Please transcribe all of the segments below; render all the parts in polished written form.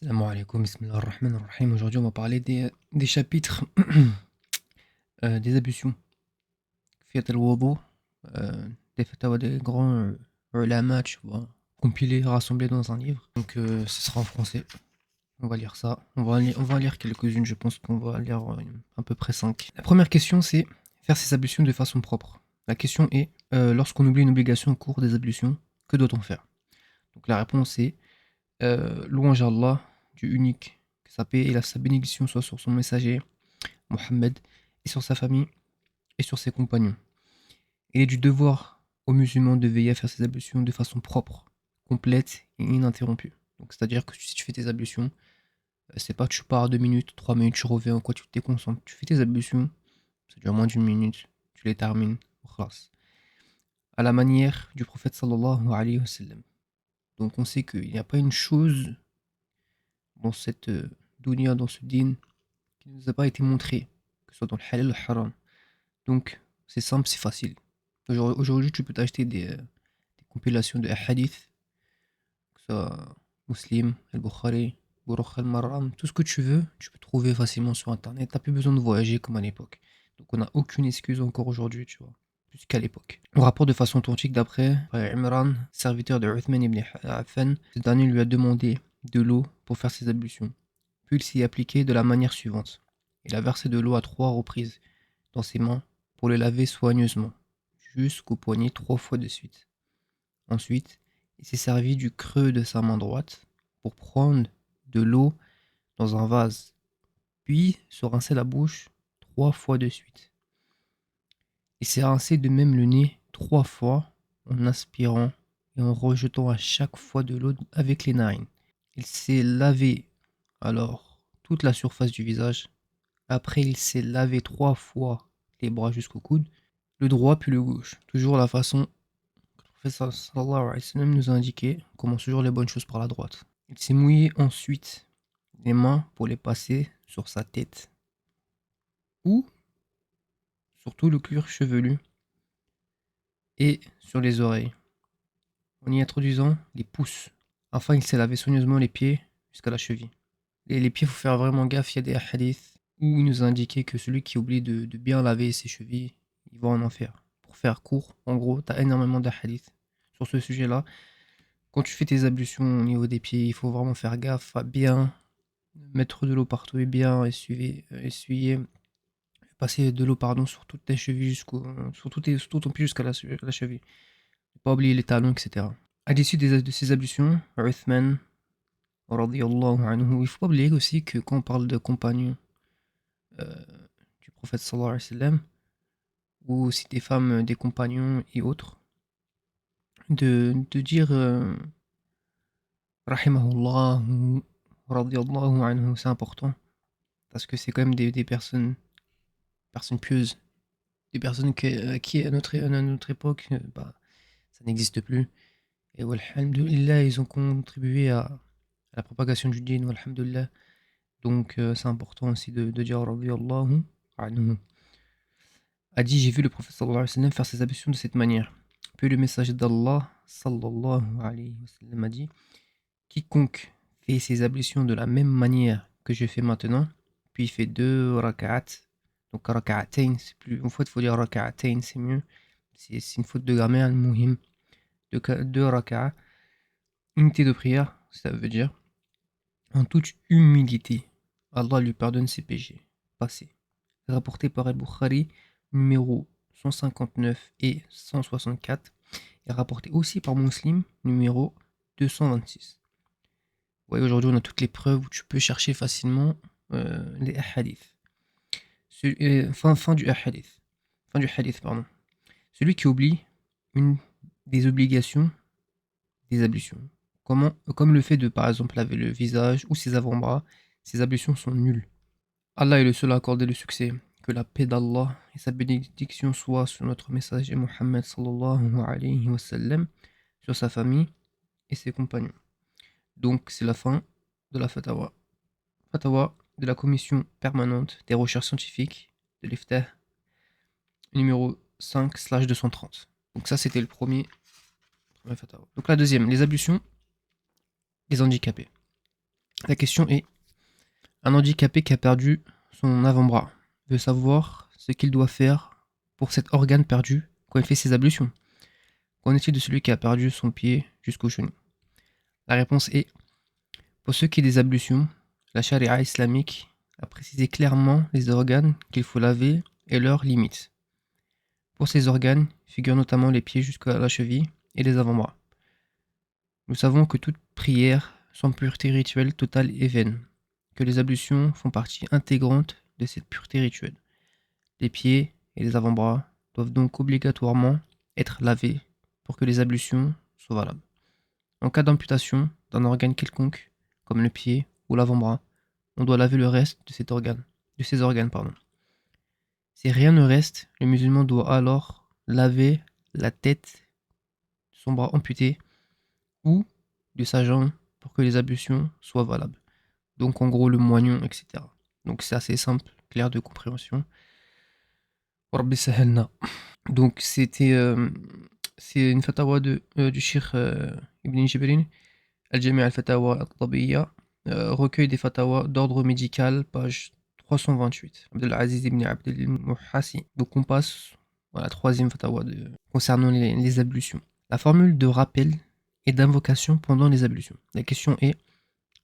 Salam alaikum, bismillah ar-Rahman ar-Rahim. Aujourd'hui, on va parler des chapitres des ablutions. Fiat al-Wudu, des fatawa des grands ulama, tu vois, compilés, rassemblés dans un livre. Donc, ce sera en français. On va lire ça. On va lire quelques-unes, je pense qu'on va lire à peu près 5. La première question, c'est faire ses ablutions de façon propre. La question est, lorsqu'on oublie une obligation au cours des ablutions, que doit-on faire? Donc, la réponse est louange à Allah, Dieu unique, que sa paix et sa bénédiction soient sur son messager, Mohammed, et sur sa famille et sur ses compagnons. Il est du devoir aux musulmans de veiller à faire ses ablutions de façon propre, complète et ininterrompue. Donc, c'est-à-dire que si tu fais tes ablutions, c'est pas que tu pars 2 minutes, 3 minutes, tu reviens, quoi, tu te déconcentres. Tu fais tes ablutions, ça dure moins d'une minute, tu les termines, khlas. À la manière du prophète sallallahu alayhi wa sallam. Donc, on sait qu'il n'y a pas une chose dans cette dunya, dans ce din, qui ne nous a pas été montré, que ce soit dans le halal ou le haram. Donc, c'est simple, c'est facile. Aujourd'hui, tu peux t'acheter des compilations de hadith, que ce soit Muslim, Al-Bukhari, Burakh al-Maram, tout ce que tu veux, tu peux trouver facilement sur Internet. T'as plus besoin de voyager comme à l'époque. Donc, on n'a aucune excuse encore aujourd'hui, tu vois, plus qu'à l'époque. On rapporte de façon authentique d'après Imran, serviteur de Uthman ibn Affan, ce dernier lui a demandé de l'eau pour faire ses ablutions. Puis il s'y est appliqué de la manière suivante. Il a versé de l'eau à 3 reprises dans ses mains pour les laver soigneusement, jusqu'au poignet 3 fois de suite. Ensuite, il s'est servi du creux de sa main droite pour prendre de l'eau dans un vase, puis se rincer la bouche 3 fois de suite. Il s'est rincé de même le nez 3 fois en aspirant et en rejetant à chaque fois de l'eau avec les narines. Il s'est lavé alors toute la surface du visage. Après, il s'est lavé 3 fois les bras jusqu'au coude, le droit puis le gauche. Toujours la façon que le prophète sallallahu alayhi wa sallam nous a indiqué, on commence toujours les bonnes choses par la droite. Il s'est mouillé ensuite les mains pour les passer sur sa tête ou sur tout le cuir chevelu et sur les oreilles, en y introduisant les pouces. Enfin, il s'est lavé soigneusement les pieds jusqu'à la cheville. Et les pieds, il faut faire vraiment gaffe, il y a des hadiths où il nous a indiqué que celui qui oublie de bien laver ses chevilles, il va en enfer. Pour faire court, en gros, tu as énormément de hadiths sur ce sujet-là. Quand tu fais tes ablutions au niveau des pieds, il faut vraiment faire gaffe à bien mettre de l'eau partout et bien essuyer, passer de l'eau pardon sur toutes tes chevilles sur tout ton pied jusqu'à la cheville. Ne pas oublier les talons, etc. À l'issue de ces ablutions, Uthman, radiyallahu anhu, il faut pas oublier aussi que quand on parle de compagnons euh, du prophète sallallahu alayhi wa sallam, ou aussi des femmes, des compagnons et autres, de dire rahimahullah ou radiyallahu anhu, c'est important, parce que c'est quand même des personnes pieuses, des personnes qui à notre époque, bah, ça n'existe plus. Et walhamdulillah, ils ont contribué à la propagation du din, walhamdulillah. Donc c'est important aussi de dire radiyallahu anhu. A dit, j'ai vu le prophète sallallahu alayhi wa sallam faire ses ablutions de cette manière. Puis le messager d'Allah sallallahu alayhi wa sallam a dit, quiconque fait ses ablutions de la même manière que je fais maintenant, puis il fait 2 rak'at, donc rak'atayn, c'est plus, en fait il faut dire rak'atayn, c'est mieux, c'est une faute de grammaire, al-muhim, 2 rak'at, unité de prière, ça veut dire, en toute humilité, Allah lui pardonne ses péchés passés. Rapporté par Al-Bukhari, numéro 159 et 164, et rapporté aussi par Muslim, numéro 226. Vous voyez, aujourd'hui, on a toutes les preuves où tu peux chercher facilement les hadiths. Fin du hadith. Fin du hadith, pardon. Celui qui oublie une des obligations des ablutions, comme le fait de, par exemple, laver le visage ou ses avant-bras, ces ablutions sont nulles. Allah est le seul à accorder le succès. Que la paix d'Allah et sa bénédiction soient sur notre messager Mohammed sallallahu alayhi wa sallam, sur sa famille et ses compagnons. Donc c'est la fin de la fatawa. Fatawa de la commission permanente des recherches scientifiques de l'IFTAH, numéro 5/230. Donc ça c'était le premier fatawa. Donc la deuxième, les ablutions des handicapés. La question est, un handicapé qui a perdu son avant-bras veut savoir ce qu'il doit faire pour cet organe perdu quand il fait ses ablutions. Qu'en est-il de celui qui a perdu son pied jusqu'au genou? La réponse est, pour ce qui est des ablutions, la charia islamique a précisé clairement les organes qu'il faut laver et leurs limites. Pour ces organes figurent notamment les pieds jusqu'à la cheville et les avant-bras. Nous savons que toute prière sans pureté rituelle totale est vaine, que les ablutions font partie intégrante de cette pureté rituelle. Les pieds et les avant-bras doivent donc obligatoirement être lavés pour que les ablutions soient valables. En cas d'amputation d'un organe quelconque, comme le pied ou l'avant-bras, on doit laver le reste de ces organes. Si rien ne reste, le musulman doit alors laver la tête de son bras amputé ou de sa jambe pour que les ablutions soient valables. Donc en gros le moignon, etc. Donc c'est assez simple, clair de compréhension. Rabbi sahelna. Donc c'est une fatawa du Cheikh Ibn Jibrin, Al-Jami' al-Fatawa al-Tabiyya, recueil des fatawas d'ordre médical, page 328. Abdelaziz ibn Abdel Muhassi. Donc on passe à la troisième fatawa concernant les ablutions. La formule de rappel et d'invocation pendant les ablutions. La question est,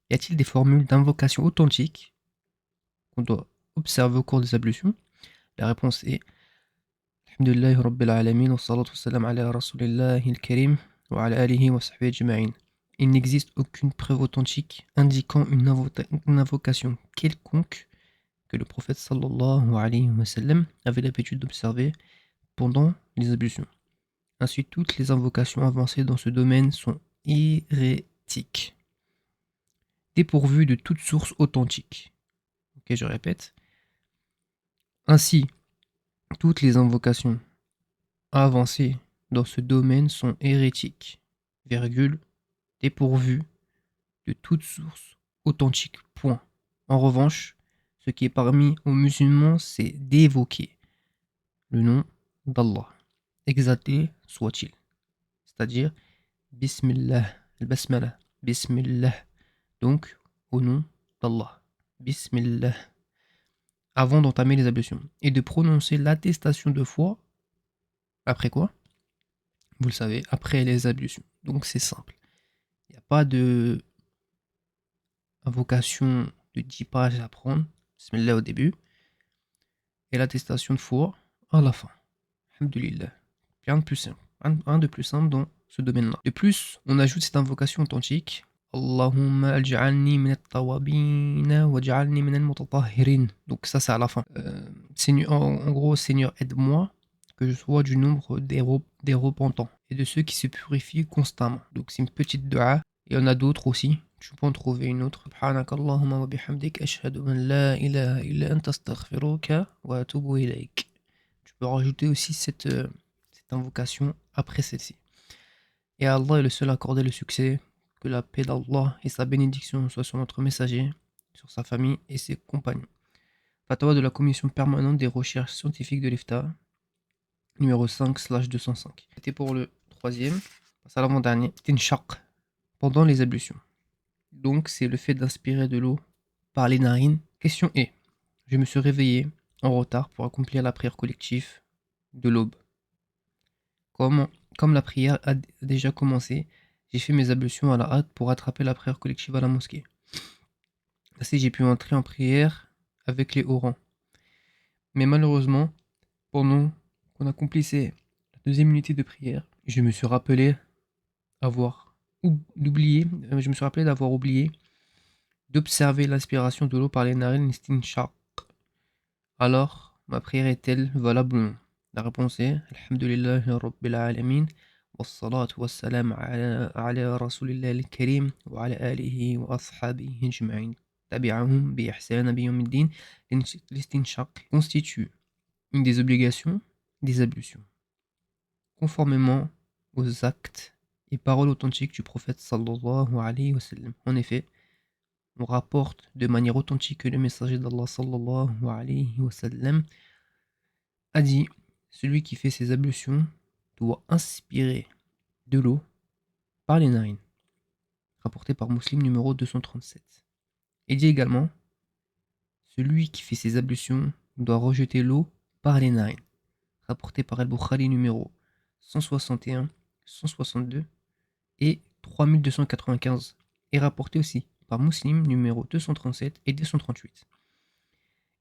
y a-t-il des formules d'invocation authentiques qu'on doit observer au cours des ablutions? La réponse est Alhamdulillahi Rabbil Alamin wa salatu wa salam ala Rasulillahi al-Karim wa ala alihi wa sahbihi ajma'in. Il n'existe aucune preuve authentique indiquant une invocation quelconque que le prophète sallallahu alayhi wa sallam avait l'habitude d'observer pendant les ablutions. Ainsi, toutes les invocations avancées dans ce domaine sont hérétiques, dépourvues de toute source authentique. Ok, je répète. Ainsi, toutes les invocations avancées dans ce domaine sont hérétiques, virgule, dépourvues de toute source authentique, point. En revanche, ce qui est permis aux musulmans, c'est d'évoquer le nom d'Allah, exalté soit-il. C'est-à-dire, Bismillah, al-Basmala, Bismillah, donc au nom d'Allah, Bismillah, avant d'entamer les ablutions, et de prononcer l'attestation de foi, après quoi? Vous le savez, après les ablutions. Donc c'est simple. Il n'y a pas de invocation de 10 pages à prendre, Bismillah au début, et l'attestation de foi à la fin. Alhamdulillah. Rien de plus simple. Un de plus simple dans ce domaine-là. De plus, on ajoute cette invocation authentique. Allahumma al'ja'alni min at-tawabin waj'alni min al-mutatahhirin. Donc ça c'est à la fin. Seigneur, en gros, Seigneur, aide-moi que je sois du nombre des repentants et de ceux qui se purifient constamment. Donc c'est une petite dua. Il y en a d'autres aussi. Tu peux en trouver une autre. Subhanakallahumma wa bihamdik ashhadu an la ilaha illa anta astaghfiruka wa atubu ilayk. Tu peux rajouter aussi cette invocation après celle-ci. Et Allah est le seul à accorder le succès. Que la paix d'Allah et sa bénédiction soient sur notre messager, sur sa famille et ses compagnons. Fatwa de la Commission permanente des recherches scientifiques de l'IFTA, numéro 5/205. C'était pour le troisième. Passe à l'avant-dernier. C'était une chaq pendant les ablutions. Donc c'est le fait d'inspirer de l'eau par les narines. Question est, je me suis réveillé en retard pour accomplir la prière collective de l'aube. Comme la prière a déjà commencé, j'ai fait mes ablutions à la hâte pour attraper la prière collective à la mosquée. Ainsi, j'ai pu entrer en prière avec les hauts rangs. Mais malheureusement, pendant qu'on accomplissait la deuxième unité de prière, je me suis rappelé d'avoir oublié d'observer l'inspiration de l'eau par les narines istinshaq. Alors, ma prière est-elle valable ou non? La réponse est Alhamdulillahi Rabbil Alamin. والصلاة والسلام على رسول الله الكريم وعلى آله وأصحابه أجمعين تبعهم بإحسان بيوم الدين. L'estinshaq constitue une des obligations des ablutions, conformément aux actes et paroles authentiques du prophète sallallahu alayhi wa sallam. En effet, on rapporte de manière authentique que le messager d'Allah sallallahu alayhi wa sallam a dit celui qui fait ses ablutions doit inspirer de l'eau par les narines. Rapporté par Muslim numéro 237. Il dit également, celui qui fait ses ablutions doit rejeter l'eau par les narines. Rapporté par Al-Bukhari numéro 161, 162 et 3295. Et rapporté aussi par Muslim numéro 237 et 238.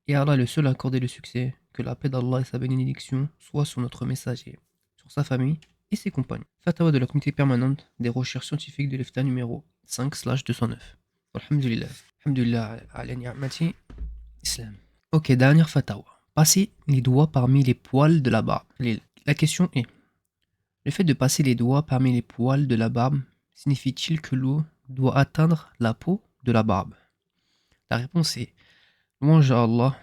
Et Allah est le seul à accorder le succès, que la paix d'Allah et sa bénédiction soient sur notre messager, sur sa famille et ses compagnons. Fatawa de la communauté permanente des recherches scientifiques de l'EFTA numéro 5/209. Alhamdulillah. Alhamdulillah ala ni'mati islam. Ok, dernière fatawa. Passer les doigts parmi les poils de la barbe. La question est, le fait de passer les doigts parmi les poils de la barbe signifie-t-il que l'eau doit atteindre la peau de la barbe? La réponse est, louange à Allah,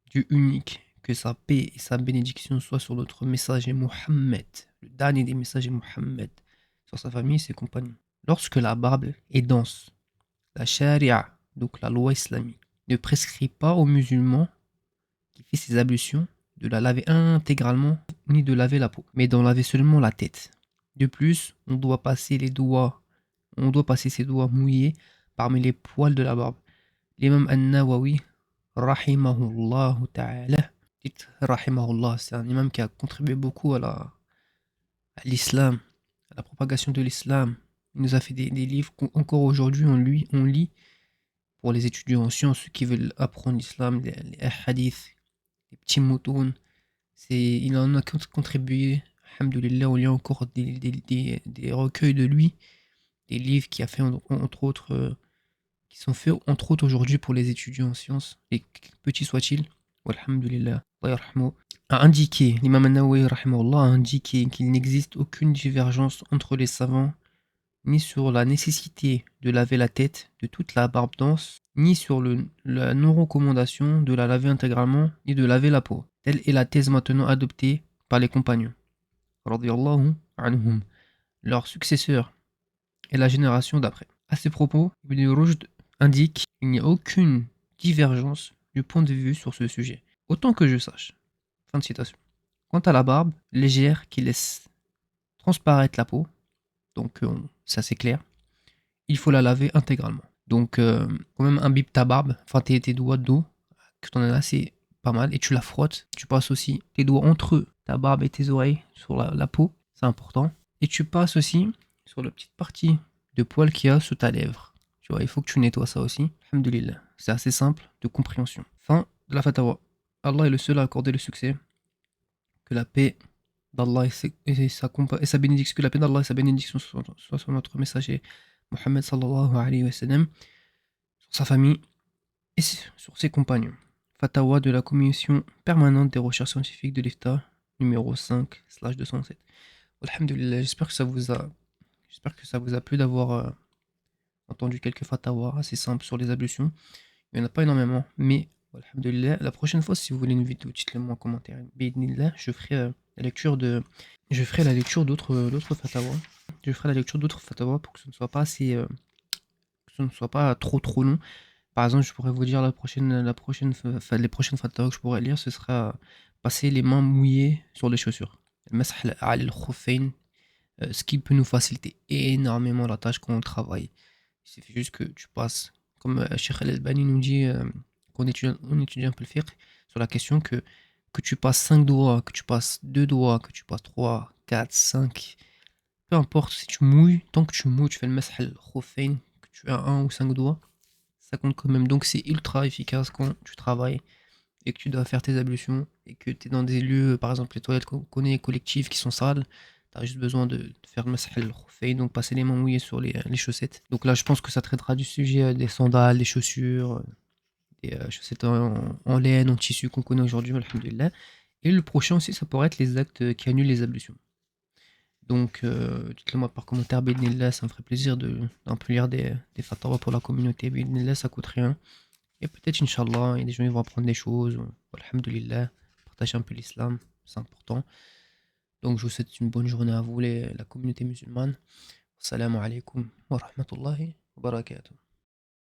Dieu unique, que sa paix et sa bénédiction soient sur notre messager Mohammed, le dernier des messagers Mohammed, sur sa famille et ses compagnons. Lorsque la barbe est dense, la charia, donc la loi islamique, ne prescrit pas aux musulmans qui fait ses ablutions de la laver intégralement ni de laver la peau, mais d'en laver seulement la tête. De plus, on doit passer ses doigts mouillés parmi les poils de la barbe. L'imam An-Nawawi, rahimahullah ta'ala, rahimahullah, c'est un imam qui a contribué beaucoup à l'islam, à la propagation de l'islam. Il nous a fait des livres qu'encore aujourd'hui on lit pour les étudiants en sciences, ceux qui veulent apprendre l'islam, les hadiths, les petits moutons. Il en a contribué, alhamdoulilah, on lit encore des recueils de lui, des livres qui a fait entre autres, qui sont faits entre autres aujourd'hui pour les étudiants en sciences, et petits soient-ils, alhamdoulilah, a indiqué, l'imam An-Nawawi rahimahullah, a indiqué qu'il n'existe aucune divergence entre les savants ni sur la nécessité de laver la tête de toute la barbe dense, ni sur la non-recommandation de la laver intégralement, ni de laver la peau. Telle est la thèse maintenant adoptée par les compagnons, radiyallahu anhum, leurs successeurs et la génération d'après. À ces propos, Ibn Rushd indique qu'il n'y a aucune divergence du point de vue sur ce sujet, autant que je sache. Fin de citation. Quant à la barbe légère qui laisse transparaître la peau, donc ça c'est clair, il faut la laver intégralement. Donc quand même imbibe ta barbe, enfin tes doigts d'eau, que tu en as assez pas mal, et tu la frottes. Tu passes aussi tes doigts entre ta barbe et tes oreilles sur la peau, c'est important. Et tu passes aussi sur la petite partie de poil qu'il y a sous ta lèvre. Tu vois, il faut que tu nettoies ça aussi. Alhamdulillah. C'est assez simple de compréhension. Fin de la fatawa. Allah est le seul à accorder le succès. Que la paix d'Allah et sa bénédiction, que la paix d'Allah et sa bénédiction soient sur notre messager Mohammed sallallahu alayhi wa sallam, sur sa famille et sur ses compagnons. Fatawa de la Commission permanente des recherches scientifiques de l'IFTA, numéro 5/207. Alhamdulillah, j'espère que ça vous a plu d'avoir entendu quelques fatawas assez simples sur les ablutions. Il n'y en a pas énormément, mais alhamdulillah, la prochaine fois, si vous voulez une vidéo, dites-le moi en commentaire. Bidnillah, je ferai la lecture d'autres fatawas. Je ferai la lecture d'autres fatawas pour que ce ne soit pas assez, que ce ne soit pas trop long. Par exemple, je pourrais vous dire les prochaines fatawas que je pourrais lire, ce sera passer les mains mouillées sur les chaussures. Al-masah al-khuffayn, ce qui peut nous faciliter énormément la tâche quand on travaille. Il suffit juste que tu passes, comme Cheikh Al-Albani nous dit, qu'on étudie un peu le fiqh, sur la question que tu passes 5 doigts, que tu passes 2 doigts, que tu passes 3, 4, 5, peu importe, si tu mouilles, tant que tu mouilles, tu fais le masah al-khuffayn, que tu as 1 ou 5 doigts, ça compte quand même. Donc c'est ultra efficace quand tu travailles et que tu dois faire tes ablutions et que tu es dans des lieux, par exemple les toilettes qu'on connaît, collectives, qui sont sales. Tu as juste besoin de faire le masah al-khuffayn, donc passer les mains mouillées sur les chaussettes. Donc là, je pense que ça traitera du sujet des sandales, des chaussures, des chaussettes en laine, en tissu qu'on connaît aujourd'hui, alhamdulillah. Et le prochain aussi, ça pourrait être les actes qui annulent les ablutions. Donc, dites-le moi par commentaire, bidnillah, ça me ferait plaisir d'un peu lire des fatawas pour la communauté. Bidnillah, ça coûte rien. Et peut-être, Inch'Allah, il y a des gens qui vont apprendre des choses. Alhamdulillah, partager un peu l'islam, c'est important. Donc, je vous souhaite une bonne journée à vous, la communauté musulmane. Assalamu alaikum wa rahmatullahi wa barakatuh.